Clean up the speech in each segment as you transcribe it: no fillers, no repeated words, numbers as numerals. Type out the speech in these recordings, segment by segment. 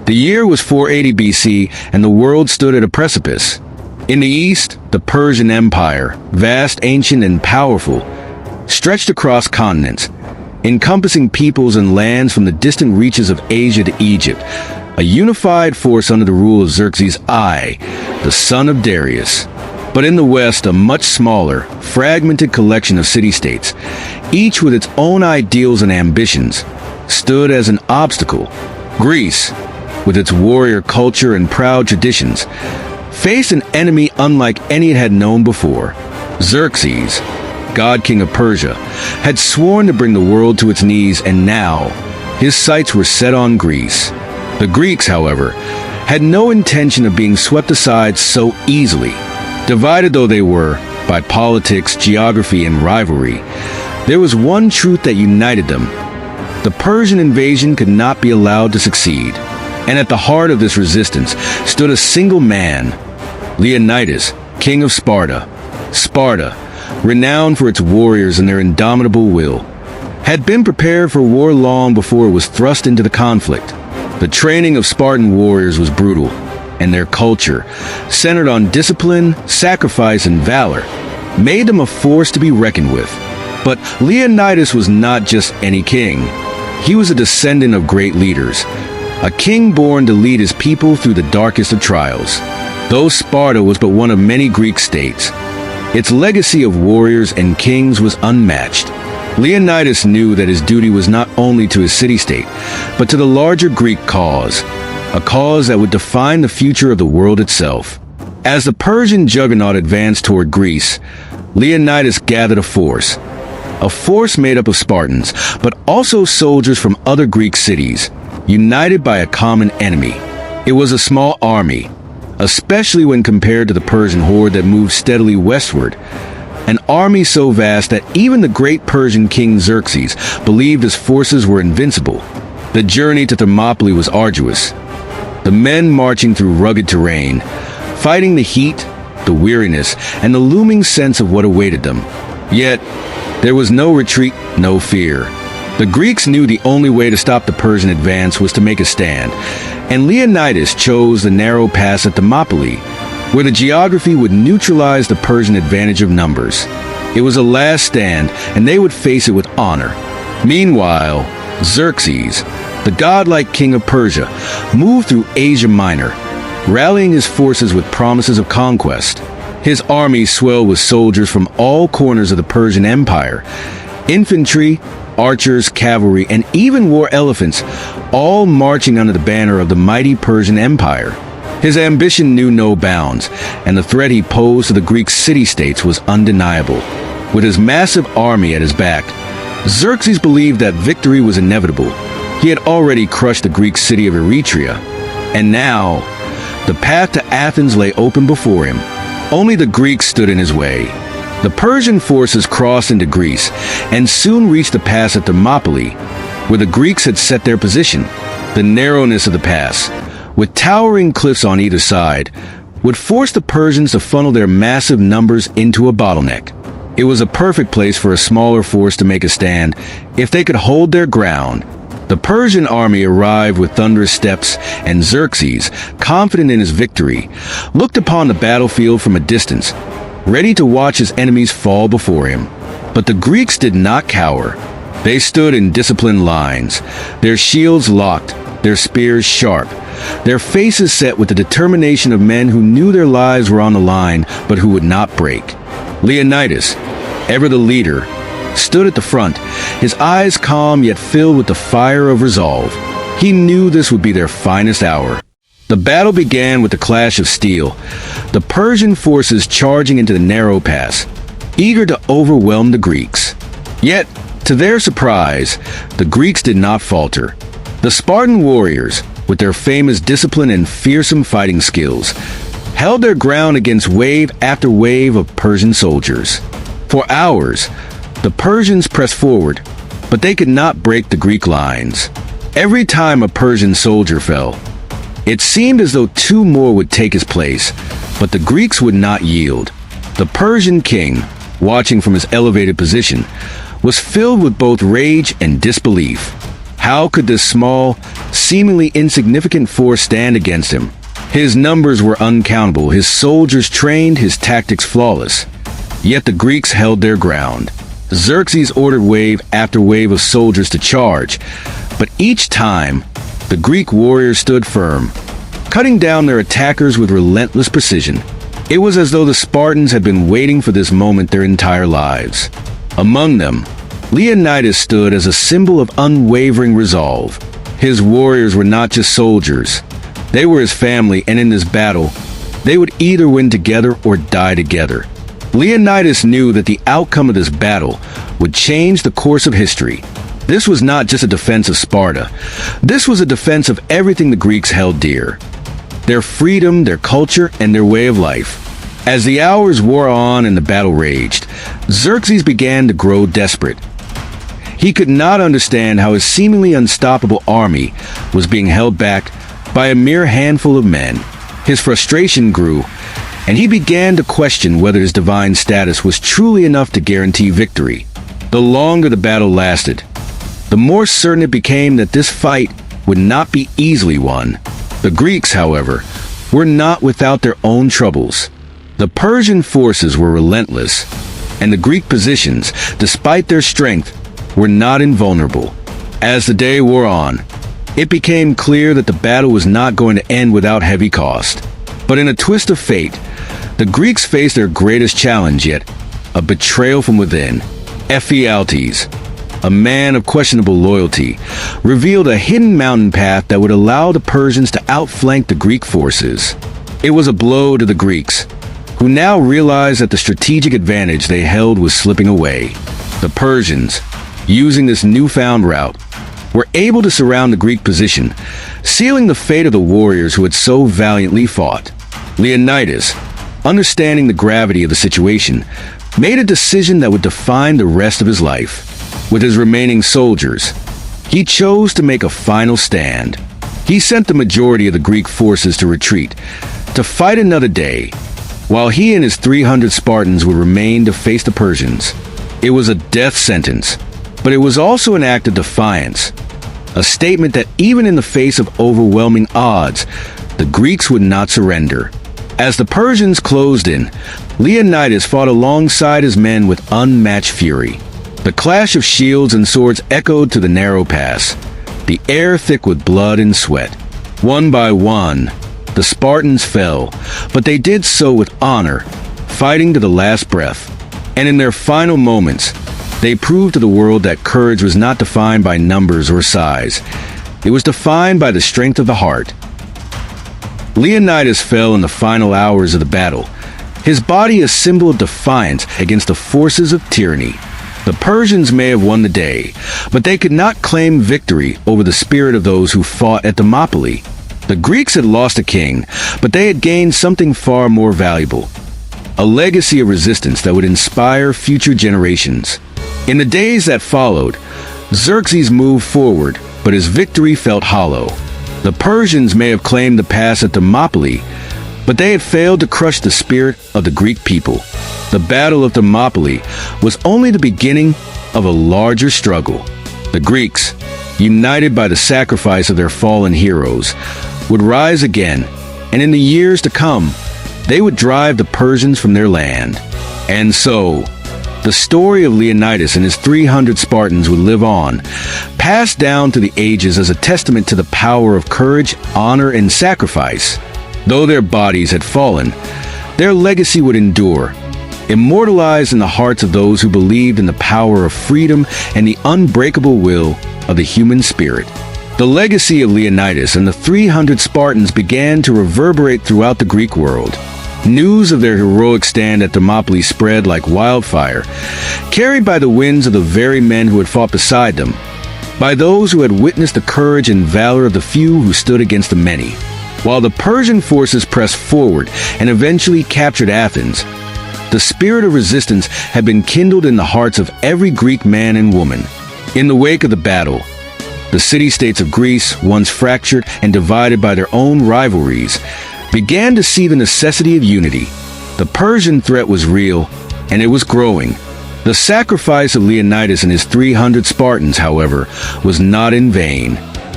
The year was 480 BC, and the world stood at a precipice. In the east, the Persian Empire, vast, ancient, and powerful, stretched across continents, encompassing peoples and lands from the distant reaches of Asia to Egypt, a unified force under the rule of Xerxes I, the son of Darius. But in the west, a much smaller, fragmented collection of city-states, each with its own ideals and ambitions, stood as an obstacle. Greece, with its warrior culture and proud traditions, faced an enemy unlike any it had known before. Xerxes, god king of Persia, had sworn to bring the world to its knees, and now his sights were set on Greece. The Greeks, however, had no intention of being swept aside so easily. Divided though they were by politics, geography, and rivalry, there was one truth that united them. The Persian invasion could not be allowed to succeed. And at the heart of this resistance stood a single man, Leonidas, king of Sparta. Sparta, renowned for its warriors and their indomitable will, had been prepared for war long before it was thrust into the conflict. The training of Spartan warriors was brutal, and their culture, centered on discipline, sacrifice, and valor, made them a force to be reckoned with. But Leonidas was not just any king. He was a descendant of great leaders, a king born to lead his people through the darkest of trials. Though Sparta was but one of many Greek states, its legacy of warriors and kings was unmatched. Leonidas knew that his duty was not only to his city-state, but to the larger Greek cause, a cause that would define the future of the world itself. As the Persian juggernaut advanced toward Greece, Leonidas gathered a force made up of Spartans, but also soldiers from other Greek cities, united by a common enemy. It was a small army, especially when compared to the Persian horde that moved steadily westward. An army so vast that even the great Persian King Xerxes believed his forces were invincible. The journey to Thermopylae was arduous. The men marching through rugged terrain, fighting the heat, the weariness, and the looming sense of what awaited them. Yet, there was no retreat, no fear. The Greeks knew the only way to stop the Persian advance was to make a stand, and Leonidas chose the narrow pass at Thermopylae, where the geography would neutralize the Persian advantage of numbers. It was a last stand, and they would face it with honor. Meanwhile, Xerxes, the godlike king of Persia, moved through Asia Minor, rallying his forces with promises of conquest. His army swelled with soldiers from all corners of the Persian Empire, infantry, archers, cavalry, and even war elephants, all marching under the banner of the mighty Persian Empire. His ambition knew no bounds, and the threat he posed to the Greek city-states was undeniable. With his massive army at his back, Xerxes believed that victory was inevitable. He had already crushed the Greek city of Eretria, and now the path to Athens lay open before him. Only the Greeks stood in his way. The Persian forces crossed into Greece and soon reached the pass at Thermopylae, where the Greeks had set their position. The narrowness of the pass, with towering cliffs on either side, would force the Persians to funnel their massive numbers into a bottleneck. It was a perfect place for a smaller force to make a stand if they could hold their ground. The Persian army arrived with thunderous steps, and Xerxes, confident in his victory, looked upon the battlefield from a distance, ready to watch his enemies fall before him. But the Greeks did not cower. They stood in disciplined lines, their shields locked, their spears sharp, their faces set with the determination of men who knew their lives were on the line, but who would not break. Leonidas, ever the leader, stood at the front, his eyes calm yet filled with the fire of resolve. He knew this would be their finest hour. The battle began with the clash of steel, the Persian forces charging into the narrow pass, eager to overwhelm the Greeks. Yet, to their surprise, the Greeks did not falter. The Spartan warriors, with their famous discipline and fearsome fighting skills, held their ground against wave after wave of Persian soldiers. For hours, the Persians pressed forward, but they could not break the Greek lines. Every time a Persian soldier fell, it seemed as though two more would take his place, but the Greeks would not yield. The Persian king, watching from his elevated position, was filled with both rage and disbelief. How could this small, seemingly insignificant force stand against him? His numbers were uncountable, his soldiers trained, his tactics flawless. Yet the Greeks held their ground. Xerxes ordered wave after wave of soldiers to charge, but each time, the Greek warriors stood firm, cutting down their attackers with relentless precision. It was as though the Spartans had been waiting for this moment their entire lives. Among them, Leonidas stood as a symbol of unwavering resolve. His warriors were not just soldiers. They were his family, and in this battle, they would either win together or die together. Leonidas knew that the outcome of this battle would change the course of history. This was not just a defense of Sparta. This was a defense of everything the Greeks held dear. Their freedom, their culture, and their way of life. As the hours wore on and the battle raged, Xerxes began to grow desperate. He could not understand how his seemingly unstoppable army was being held back by a mere handful of men. His frustration grew, and he began to question whether his divine status was truly enough to guarantee victory. The longer the battle lasted, the more certain it became that this fight would not be easily won. The Greeks, however, were not without their own troubles. The Persian forces were relentless, and the Greek positions, despite their strength, were not invulnerable. As the day wore on, it became clear that the battle was not going to end without heavy cost. But in a twist of fate, the Greeks faced their greatest challenge yet, a betrayal from within. Ephialtes, a man of questionable loyalty, revealed a hidden mountain path that would allow the Persians to outflank the Greek forces. It was a blow to the Greeks, who now realized that the strategic advantage they held was slipping away. The Persians, using this newfound route, were able to surround the Greek position, sealing the fate of the warriors who had so valiantly fought. Leonidas, understanding the gravity of the situation, made a decision that would define the rest of his life. With his remaining soldiers, he chose to make a final stand. He sent the majority of the Greek forces to retreat, to fight another day, while he and his 300 Spartans would remain to face the Persians. It was a death sentence, but it was also an act of defiance, a statement that even in the face of overwhelming odds, the Greeks would not surrender. As the Persians closed in, Leonidas fought alongside his men with unmatched fury. The clash of shields and swords echoed to the narrow pass, the air thick with blood and sweat. One by one, the Spartans fell, but they did so with honor, fighting to the last breath. And in their final moments, they proved to the world that courage was not defined by numbers or size. It was defined by the strength of the heart. Leonidas fell in the final hours of the battle, his body a symbol of defiance against the forces of tyranny. The Persians may have won the day, but they could not claim victory over the spirit of those who fought at Thermopylae. The Greeks had lost a king, but they had gained something far more valuable, a legacy of resistance that would inspire future generations. In the days that followed, Xerxes moved forward, but his victory felt hollow. The Persians may have claimed the pass at Thermopylae, but they had failed to crush the spirit of the Greek people. The Battle of Thermopylae was only the beginning of a larger struggle. The Greeks, united by the sacrifice of their fallen heroes, would rise again, and in the years to come, they would drive the Persians from their land. And so, the story of Leonidas and his 300 Spartans would live on, passed down to the ages as a testament to the power of courage, honor, and sacrifice. Though their bodies had fallen, their legacy would endure, immortalized in the hearts of those who believed in the power of freedom and the unbreakable will of the human spirit. The legacy of Leonidas and the 300 Spartans began to reverberate throughout the Greek world. News of their heroic stand at Thermopylae spread like wildfire, carried by the winds of the very men who had fought beside them, by those who had witnessed the courage and valor of the few who stood against the many. While the Persian forces pressed forward and eventually captured Athens, the spirit of resistance had been kindled in the hearts of every Greek man and woman. In the wake of the battle, the city-states of Greece, once fractured and divided by their own rivalries, began to see the necessity of unity. The Persian threat was real, and it was growing. The sacrifice of Leonidas and his 300 Spartans, however, was not in vain.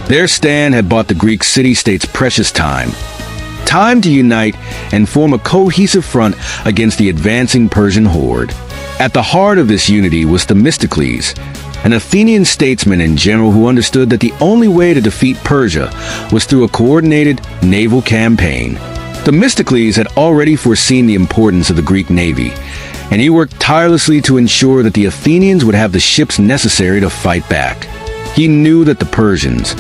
Their stand had bought the Greek city-states precious time. Time to unite and form a cohesive front against the advancing Persian horde. At the heart of this unity was Themistocles, an Athenian statesman and general who understood that the only way to defeat Persia was through a coordinated naval campaign. Themistocles had already foreseen the importance of the Greek navy, and he worked tirelessly to ensure that the Athenians would have the ships necessary to fight back. He knew that the Persians,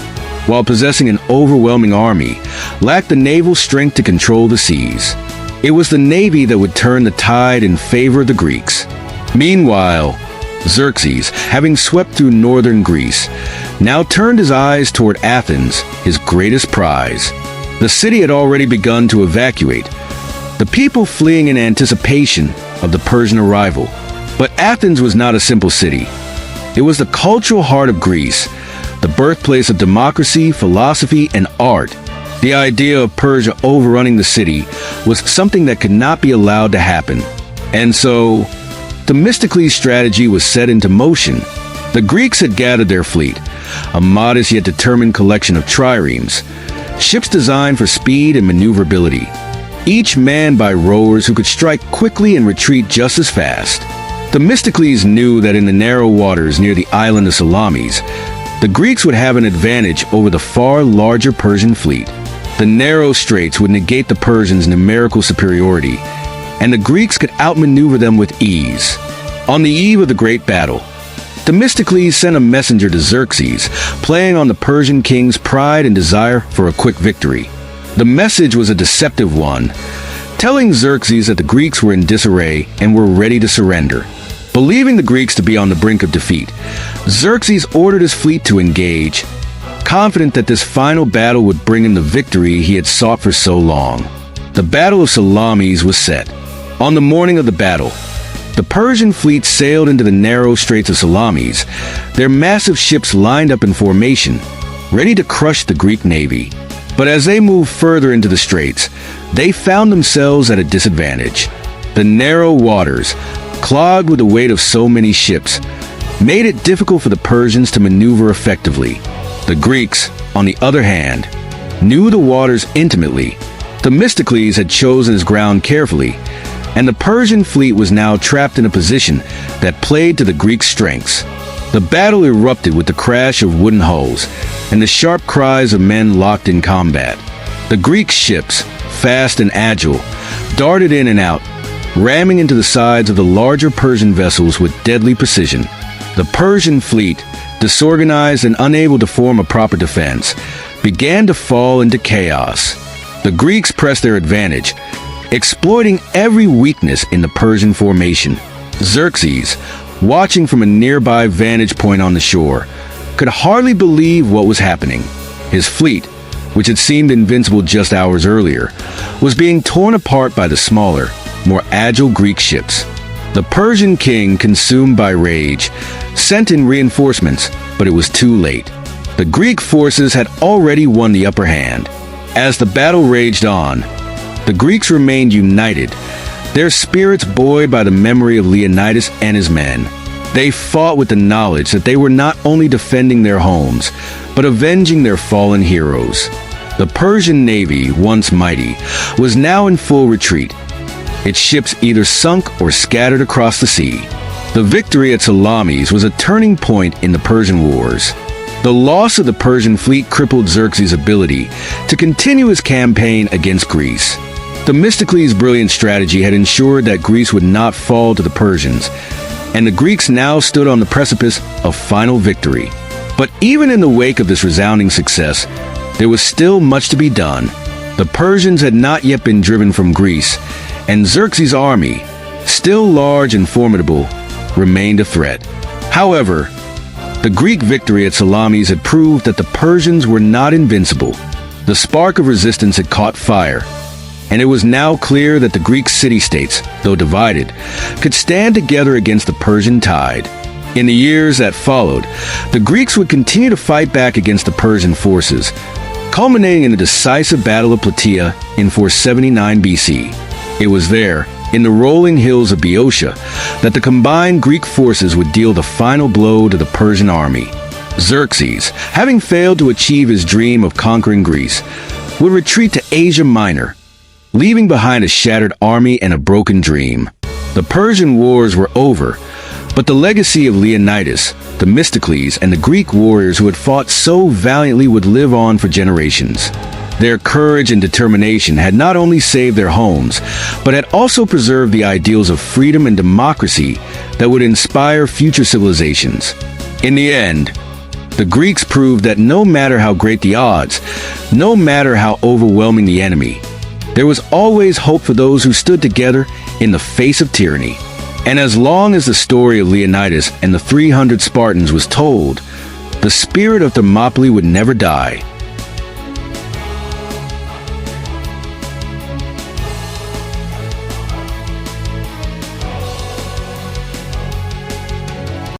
while possessing an overwhelming army, lacked the naval strength to control the seas. It was the navy that would turn the tide in favor of the Greeks. Meanwhile, Xerxes, having swept through northern Greece, now turned his eyes toward Athens, his greatest prize. The city had already begun to evacuate, the people fleeing in anticipation of the Persian arrival. But Athens was not a simple city. It was the cultural heart of Greece, the birthplace of democracy, philosophy, and art. The idea of Persia overrunning the city was something that could not be allowed to happen. And so, Themistocles' strategy was set into motion. The Greeks had gathered their fleet, a modest yet determined collection of triremes, ships designed for speed and maneuverability, each manned by rowers who could strike quickly and retreat just as fast. Themistocles knew that in the narrow waters near the island of Salamis, the Greeks would have an advantage over the far larger Persian fleet. The narrow straits would negate the Persians' numerical superiority, and the Greeks could outmaneuver them with ease. On the eve of the great battle, Themistocles sent a messenger to Xerxes, playing on the Persian king's pride and desire for a quick victory. The message was a deceptive one, telling Xerxes that the Greeks were in disarray and were ready to surrender. Believing the Greeks to be on the brink of defeat, Xerxes ordered his fleet to engage, confident that this final battle would bring him the victory he had sought for so long. The Battle of Salamis was set. On the morning of the battle, the Persian fleet sailed into the narrow straits of Salamis, their massive ships lined up in formation, ready to crush the Greek navy. But as they moved further into the straits, they found themselves at a disadvantage. The narrow waters, clogged with the weight of so many ships, made it difficult for the Persians to maneuver effectively. The Greeks, on the other hand, knew the waters intimately. Themistocles had chosen his ground carefully, and the Persian fleet was now trapped in a position that played to the Greeks' strengths. The battle erupted with the crash of wooden hulls and the sharp cries of men locked in combat. The Greek ships, fast and agile, darted in and out, ramming into the sides of the larger Persian vessels with deadly precision. The Persian fleet, disorganized and unable to form a proper defense, began to fall into chaos. The Greeks pressed their advantage, exploiting every weakness in the Persian formation. Xerxes, watching from a nearby vantage point on the shore, could hardly believe what was happening. His fleet, which had seemed invincible just hours earlier, was being torn apart by the smaller, more agile Greek ships. The Persian king, consumed by rage, sent in reinforcements, but it was too late. The Greek forces had already won the upper hand. As the battle raged on, the Greeks remained united, their spirits buoyed by the memory of Leonidas and his men. They fought with the knowledge that they were not only defending their homes, but avenging their fallen heroes. The Persian navy, once mighty, was now in full retreat, its ships either sunk or scattered across the sea. The victory at Salamis was a turning point in the Persian wars. The loss of the Persian fleet crippled Xerxes' ability to continue his campaign against Greece. Themistocles' brilliant strategy had ensured that Greece would not fall to the Persians, and the Greeks now stood on the precipice of final victory. But even in the wake of this resounding success, there was still much to be done. The Persians had not yet been driven from Greece, and Xerxes' army, still large and formidable, remained a threat. However, the Greek victory at Salamis had proved that the Persians were not invincible. The spark of resistance had caught fire, and it was now clear that the Greek city-states, though divided, could stand together against the Persian tide. In the years that followed, the Greeks would continue to fight back against the Persian forces, culminating in the decisive Battle of Plataea in 479 BC. It was there, in the rolling hills of Boeotia, that the combined Greek forces would deal the final blow to the Persian army. Xerxes, having failed to achieve his dream of conquering Greece, would retreat to Asia Minor, leaving behind a shattered army and a broken dream. The Persian wars were over, but the legacy of Leonidas, Themistocles, and the Greek warriors who had fought so valiantly would live on for generations. Their courage and determination had not only saved their homes, but had also preserved the ideals of freedom and democracy that would inspire future civilizations. In the end, the Greeks proved that no matter how great the odds, no matter how overwhelming the enemy, there was always hope for those who stood together in the face of tyranny. And as long as the story of Leonidas and the 300 Spartans was told, the spirit of Thermopylae would never die.